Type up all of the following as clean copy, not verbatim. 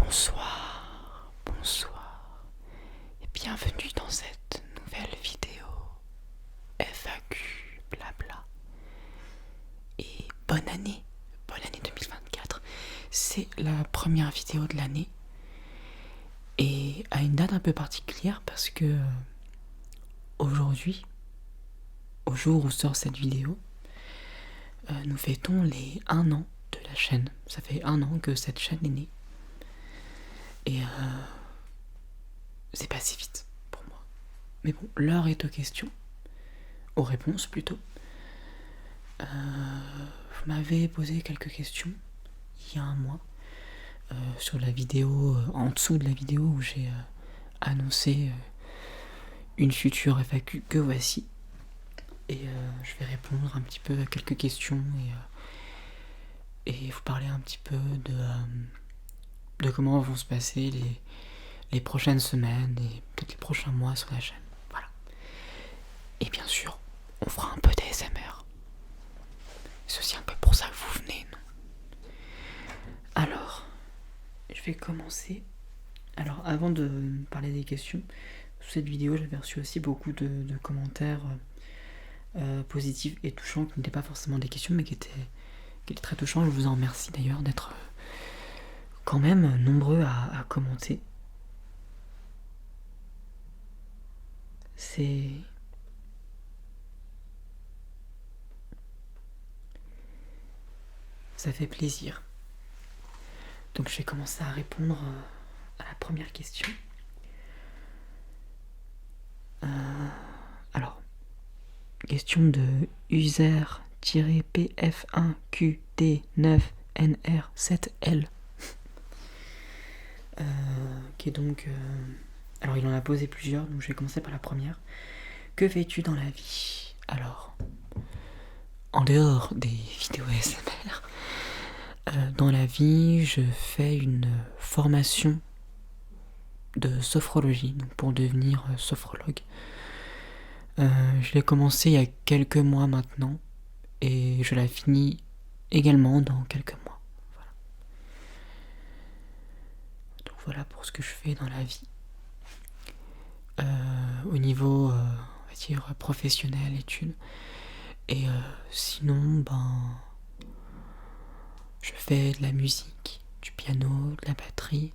Bonsoir, bonsoir et bienvenue dans cette nouvelle vidéo FAQ blabla. Et bonne année 2024. C'est la première vidéo de l'année et à une date un peu particulière parce que aujourd'hui, au jour où sort cette vidéo, nous fêtons les 1 an de la chaîne. Ça fait 1 an que cette chaîne est née. Et c'est passé vite pour moi. Mais bon, l'heure est aux questions. Aux réponses plutôt. Vous m'avez posé quelques questions il y a un mois sur la vidéo, en dessous de la vidéo où j'ai annoncé une future FAQ que voici. Et je vais répondre un petit peu à quelques questions et vous parler un petit peu de comment vont se passer les prochaines semaines et peut-être les prochains mois sur la chaîne. Voilà. Et bien sûr, on fera un peu d'ASMR. C'est aussi un peu pour ça que vous venez, non? Alors, je vais commencer. Alors, avant de parler des questions, sous cette vidéo, j'avais reçu aussi beaucoup de commentaires positifs et touchants, qui n'étaient pas forcément des questions, mais qui étaient très touchants. Je vous en remercie d'ailleurs d'être quand même nombreux à commenter. Ça fait plaisir. Donc je vais commencer à répondre à la première question. Alors, question de user-pf1qd9nr7l. Qui est donc... alors il en a posé plusieurs, donc je vais commencer par la première. Que fais-tu dans la vie? Alors, en dehors des vidéos ASMR, dans la vie, je fais une formation de sophrologie, donc pour devenir sophrologue. Je l'ai commencé il y a quelques mois maintenant, et je la finis également dans quelques mois. Voilà. Donc voilà pour ce que je fais dans la vie. Au niveau, on va dire, professionnel, études. Et sinon, je fais de la musique, du piano, de la batterie.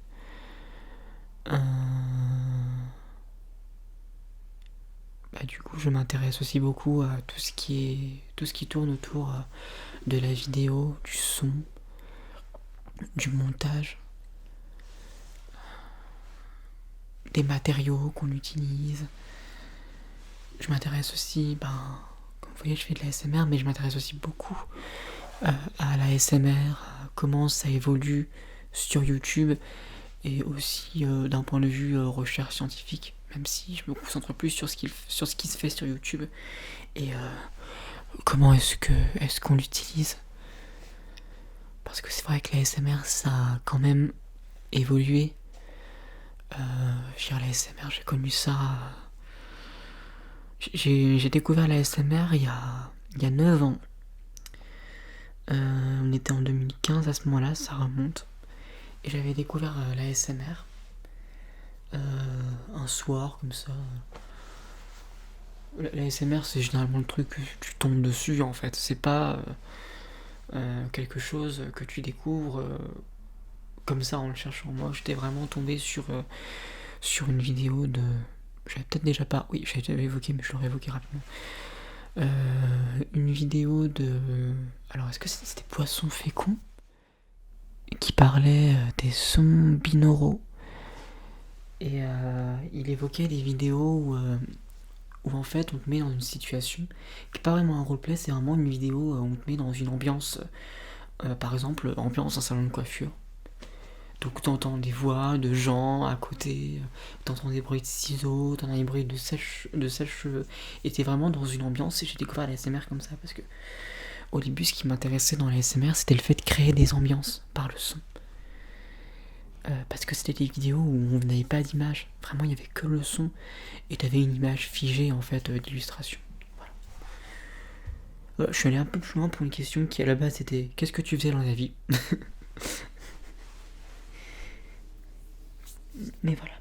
Du coup, je m'intéresse aussi beaucoup à tout ce qui tourne autour de la vidéo, du son, du montage, des matériaux qu'on utilise. Je m'intéresse aussi, comme vous voyez, je fais de la l'ASMR, mais je m'intéresse aussi beaucoup à la l'ASMR, à comment ça évolue sur YouTube, et aussi d'un point de vue recherche scientifique, même si je me concentre plus sur ce qui se fait sur YouTube, et comment est-ce qu'on l'utilise. Parce que c'est vrai que la l'ASMR, ça a quand même évolué. La l'ASMR, j'ai connu ça... J'ai découvert la l'ASMR il y a 9 ans. On était en 2015 à ce moment-là, ça remonte. Et j'avais découvert la l'ASMR un soir, comme ça. La l'ASMR, c'est généralement le truc que tu tombes dessus, en fait. C'est pas quelque chose que tu découvres comme ça en le cherchant. Moi, j'étais vraiment tombé sur une vidéo de... J'avais peut-être déjà pas... Oui, j'avais déjà évoqué, mais je l'aurais évoqué rapidement. Une vidéo de... Alors, est-ce que c'était Poisson Fécond qui parlait des sons binauraux? Et il évoquait des vidéos où en fait on te met dans une situation qui n'est pas vraiment un roleplay, c'est vraiment une vidéo où on te met dans une ambiance, par exemple, ambiance un salon de coiffure. Donc t'entends des voix de gens à côté, t'entends des bruits de ciseaux, t'entends des bruits de sèche-cheveux, et t'es vraiment dans une ambiance. Et j'ai découvert la l'ASMR comme ça, parce que au début ce qui m'intéressait dans la l'ASMR, c'était le fait de créer des ambiances par le son. Parce que c'était des vidéos où on n'avait pas d'image, vraiment il n'y avait que le son, et t'avais une image figée en fait d'illustration. Voilà. Je suis allé un peu plus loin pour une question qui à la base était: qu'est-ce que tu faisais dans la vie? Mais voilà.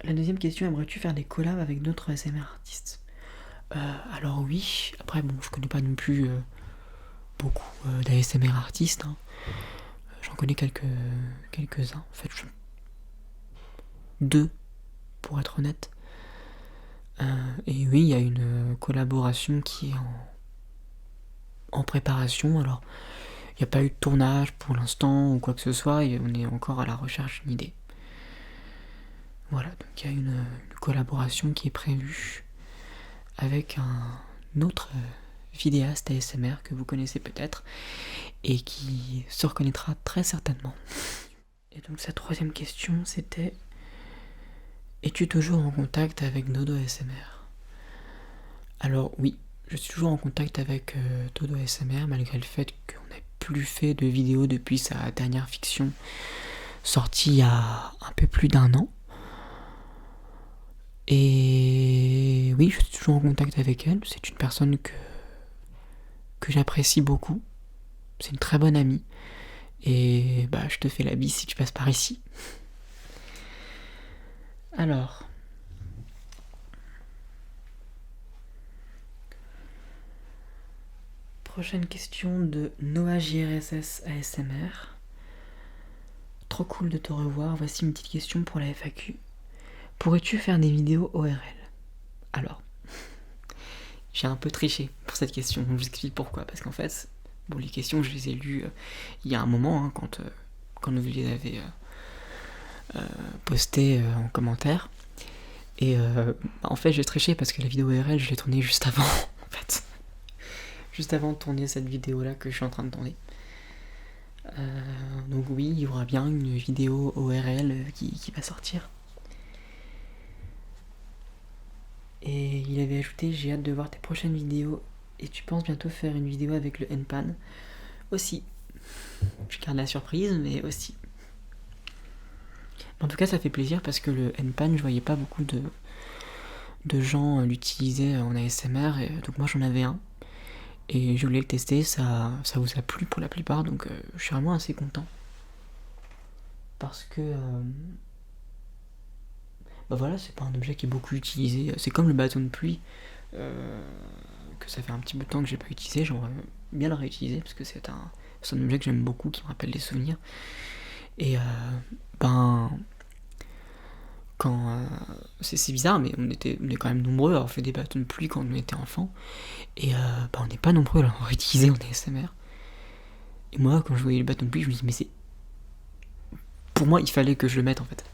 La deuxième question, aimerais-tu faire des collabs avec d'autres ASMR artistes? Alors oui, après bon, je connais pas non plus beaucoup d'ASMR artistes, hein. J'en connais quelques-uns, en fait, deux, pour être honnête. Et oui, il y a une collaboration qui est en préparation. Alors, il n'y a pas eu de tournage pour l'instant ou quoi que ce soit, et on est encore à la recherche d'une idée. Voilà, donc il y a une collaboration qui est prévue avec un autre vidéaste ASMR que vous connaissez peut-être et qui se reconnaîtra très certainement. Et donc sa troisième question, c'était: es-tu toujours en contact avec Dodo ASMR? Alors oui, je suis toujours en contact avec Dodo ASMR malgré le fait qu'on n'ait plus fait de vidéo depuis sa dernière fiction sortie il y a un peu plus d'1 an. Et oui, je suis toujours en contact avec elle. C'est une personne que j'apprécie beaucoup. C'est une très bonne amie. Et bah, je te fais la bise si tu passes par ici. Alors. Prochaine question de Noah JRSS ASMR. Trop cool de te revoir. Voici une petite question pour la FAQ. Pourrais-tu faire des vidéos ORL? Alors, j'ai un peu triché pour cette question. Je vous explique pourquoi. Parce qu'en fait, bon, les questions, je les ai lues il y a un moment, hein, quand vous les avez postées en commentaire. Et en fait, j'ai triché parce que la vidéo ORL, je l'ai tournée juste avant, en fait. Juste avant de tourner cette vidéo-là que je suis en train de tourner. Donc oui, il y aura bien une vidéo ORL qui va sortir. Et il avait ajouté: j'ai hâte de voir tes prochaines vidéos et tu penses bientôt faire une vidéo avec le N-Pan? Aussi. Je garde la surprise, mais aussi. En tout cas, ça fait plaisir parce que le N-Pan, je voyais pas beaucoup de gens l'utiliser en ASMR, et donc moi j'en avais un. Et je voulais le tester, ça vous a plu pour la plupart, donc je suis vraiment assez content. Parce que bah voilà, c'est pas un objet qui est beaucoup utilisé. C'est comme le bâton de pluie, que ça fait un petit peu de temps que j'ai pas utilisé. J'aimerais bien le réutiliser parce que c'est un objet que j'aime beaucoup, qui me rappelle des souvenirs. Et ben, quand c'est bizarre, mais on est quand même nombreux à avoir fait des bâtons de pluie quand on était enfant. Et on n'est pas nombreux à l'avoir utilisé en ASMR. Et moi, quand je voyais le bâton de pluie, je me disais, mais c'est... Pour moi, il fallait que je le mette, en fait.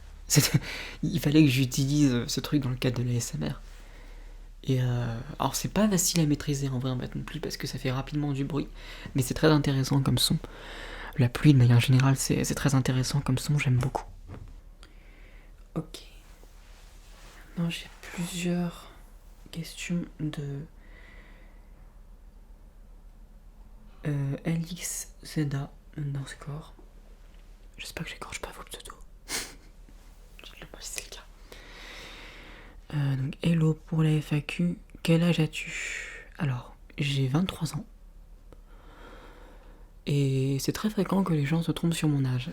Il fallait que j'utilise ce truc dans le cadre de l'ASMR. Et alors, c'est pas facile à maîtriser en vrai un bâton de pluie parce que ça fait rapidement du bruit, mais c'est très intéressant comme son. La pluie, de manière générale, c'est très intéressant comme son, j'aime beaucoup. Ok. Maintenant, j'ai plusieurs questions de LXZA underscore. J'espère que j'écorche pas vos pseudos. Dites-le moi si c'est le cas. Donc, hello pour la FAQ. Quel âge as-tu? Alors, j'ai 23 ans. Et c'est très fréquent que les gens se trompent sur mon âge.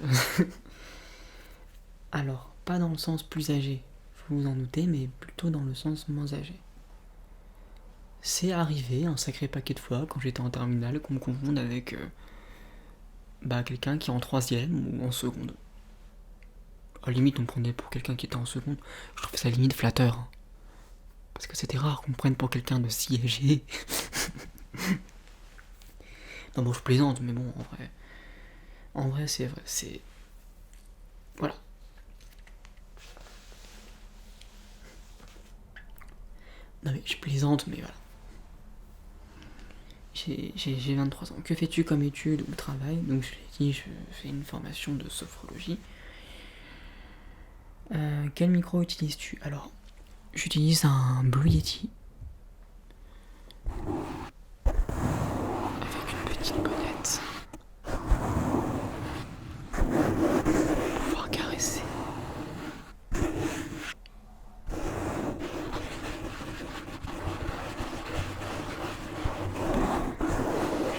Alors, pas dans le sens plus âgé, faut vous en douter, mais plutôt dans le sens moins âgé. C'est arrivé un sacré paquet de fois quand j'étais en terminale qu'on me confonde avec quelqu'un qui est en 3ème ou en seconde. À la limite, on me prenait pour quelqu'un qui était en seconde. Je trouvais ça limite flatteur. Hein. Parce que c'était rare qu'on me prenne pour quelqu'un de si âgé. Non, bon, je plaisante, mais bon, en vrai, c'est vrai, c'est... Voilà. Non, mais je plaisante, mais voilà. J'ai 23 ans. Que fais-tu comme étude ou travail? Donc, je l'ai dit, je fais une formation de sophrologie. Quel micro utilises-tu? Alors, j'utilise un Blue Yeti. Avec une petite bonnette. Pour pouvoir caresser.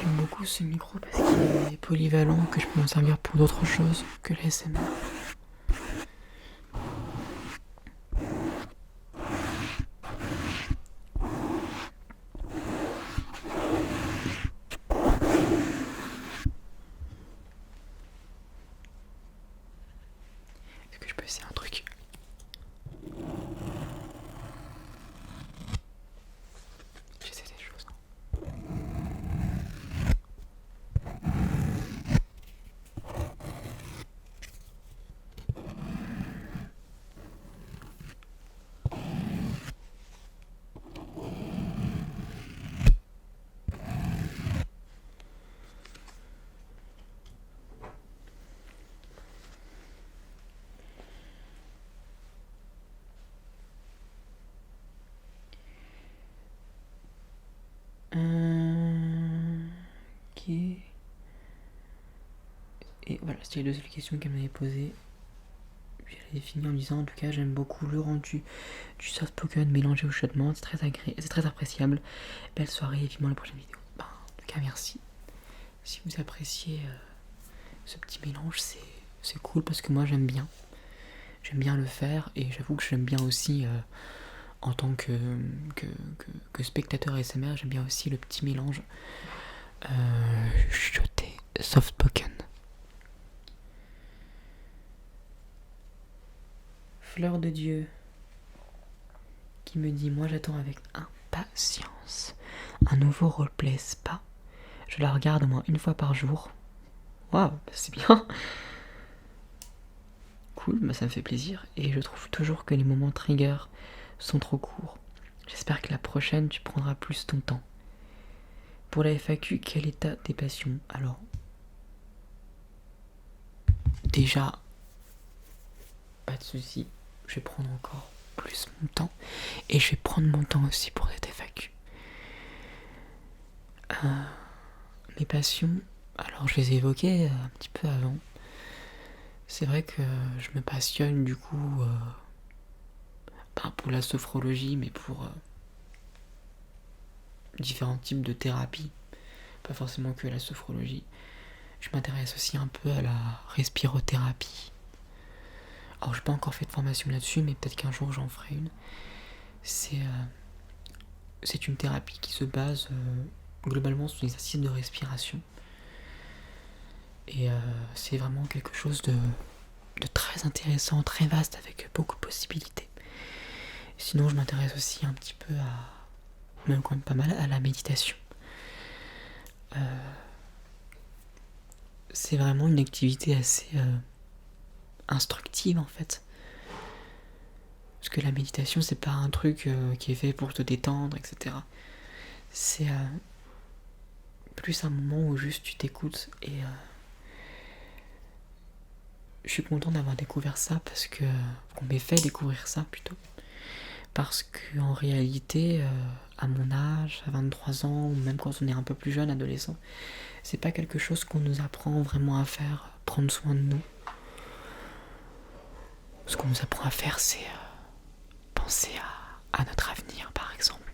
J'aime beaucoup ce micro parce qu'il est polyvalent, que je peux m'en servir pour d'autres choses que l'ASMR. C'était les deux seules questions qu'elle m'avait posées. Puis elle avait fini en disant en tout cas j'aime beaucoup le rendu du soft spoken mélangé au chuchotement, c'est très appréciable. Belle soirée et vivement la prochaine vidéo. En tout cas merci. Si vous appréciez ce petit mélange, c'est cool parce que moi j'aime bien. J'aime bien le faire et j'avoue que j'aime bien aussi en tant que spectateur ASMR, j'aime bien aussi le petit mélange chuchoté, soft spoken. Fleur de Dieu qui me dit moi j'attends avec impatience un nouveau roleplay spa. Je la regarde au moins une fois par jour. Waouh, c'est bien. Cool, ça me fait plaisir. Et je trouve toujours que les moments trigger sont trop courts. J'espère que la prochaine tu prendras plus ton temps. Pour la FAQ, quel état tes passions? Alors, déjà, pas de soucis, je vais prendre encore plus mon temps. Et je vais prendre mon temps aussi pour cette FAQ. Mes passions, alors je les ai évoquées un petit peu avant. C'est vrai que je me passionne du coup, pas pour la sophrologie, mais pour différents types de thérapies. Pas forcément que la sophrologie. Je m'intéresse aussi un peu à la respirothérapie. Alors j'ai pas encore fait de formation là-dessus, mais peut-être qu'un jour j'en ferai une. C'est une thérapie qui se base globalement sur l'exercice de respiration. Et c'est vraiment quelque chose de très intéressant, très vaste, avec beaucoup de possibilités. Sinon je m'intéresse aussi un petit peu même quand même pas mal, à la méditation. C'est vraiment une activité assez instructive en fait. Parce que la méditation, c'est pas un truc qui est fait pour te détendre, etc. C'est plus un moment où juste tu t'écoutes et je suis content d'avoir découvert ça parce que qu'on m'ait fait découvrir ça plutôt. Parce que en réalité, à mon âge, à 23 ans, ou même quand on est un peu plus jeune, adolescent, c'est pas quelque chose qu'on nous apprend vraiment à faire, prendre soin de nous. Ce qu'on nous apprend à faire, c'est penser à notre avenir, par exemple.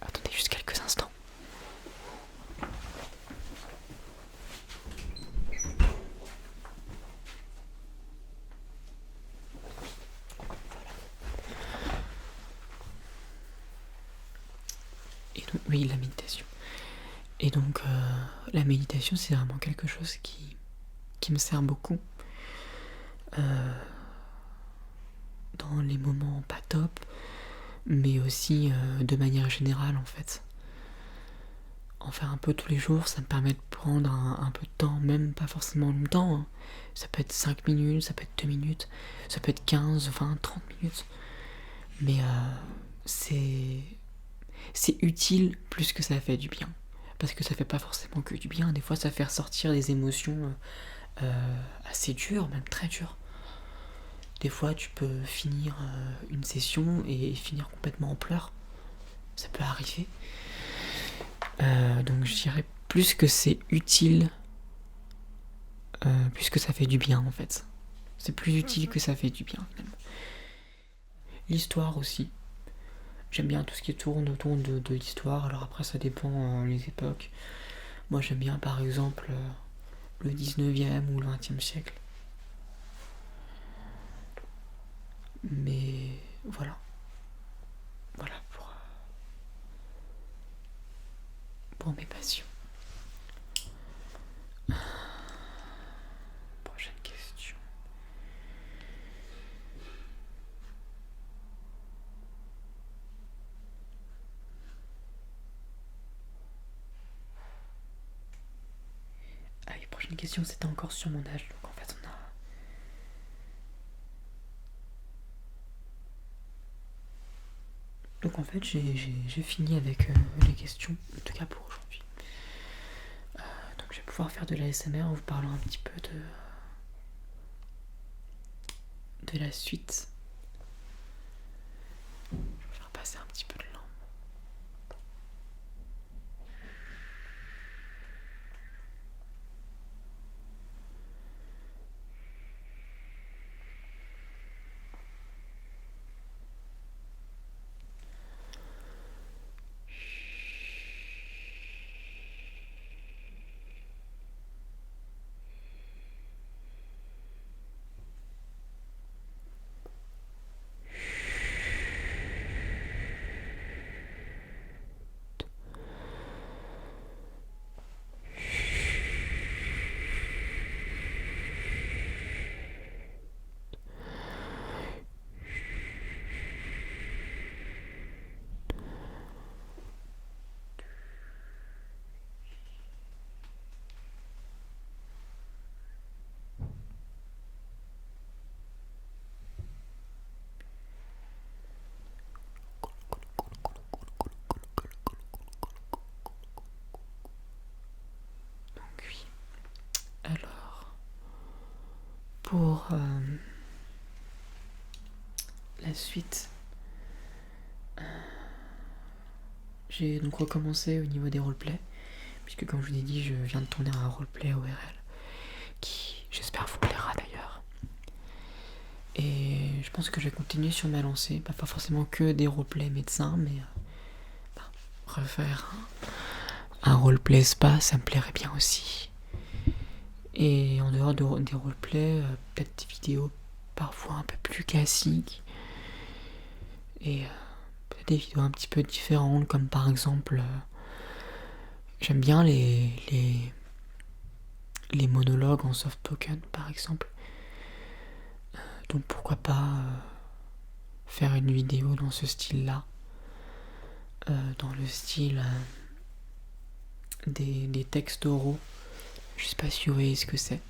Attendez juste quelques instants. Et donc, oui, la méditation. Et donc, la méditation, c'est vraiment quelque chose qui me sert beaucoup. Dans les moments pas top, mais aussi de manière générale, en fait. En faire un peu tous les jours, ça me permet de prendre un peu de temps, même pas forcément longtemps. Hein. Ça peut être 5 minutes, ça peut être 2 minutes, ça peut être 15, 20, 30 minutes. Mais c'est utile plus que ça fait du bien. Parce que ça fait pas forcément que du bien. Des fois, ça fait ressortir des émotions assez dures, même très dures. Des fois, tu peux finir une session et finir complètement en pleurs. Ça peut arriver. Donc je dirais plus que c'est utile, plus que ça fait du bien en fait. C'est plus utile que ça fait du bien même. L'histoire aussi. J'aime bien tout ce qui tourne autour de l'histoire. Alors après ça dépend les époques. Moi j'aime bien par exemple le 19e ou le 20e siècle. Mais voilà. Voilà pour mes passions. Prochaine question. Ah oui, prochaine question, c'était encore sur mon âge. Donc en fait on a... Donc en fait j'ai fini avec les questions, en tout cas pour aujourd'hui. Donc je vais pouvoir faire de l'ASMR en vous parlant un petit peu de la suite. Je vais faire passer un petit peu de lampe. pour la suite, j'ai donc recommencé au niveau des roleplays, puisque comme je vous ai dit, je viens de tourner un roleplay ORL qui, j'espère, vous plaira d'ailleurs. Et je pense que je vais continuer sur ma lancée, pas forcément que des roleplays médecins, mais refaire un roleplay spa, ça me plairait bien aussi. Et en dehors des roleplays, peut-être des vidéos parfois un peu plus classiques. Et peut-être des vidéos un petit peu différentes, comme par exemple, j'aime bien les monologues en soft spoken, par exemple. Donc pourquoi pas faire une vidéo dans ce style-là, dans le style des textes oraux. Je sais pas si vous voyez ce que c'est.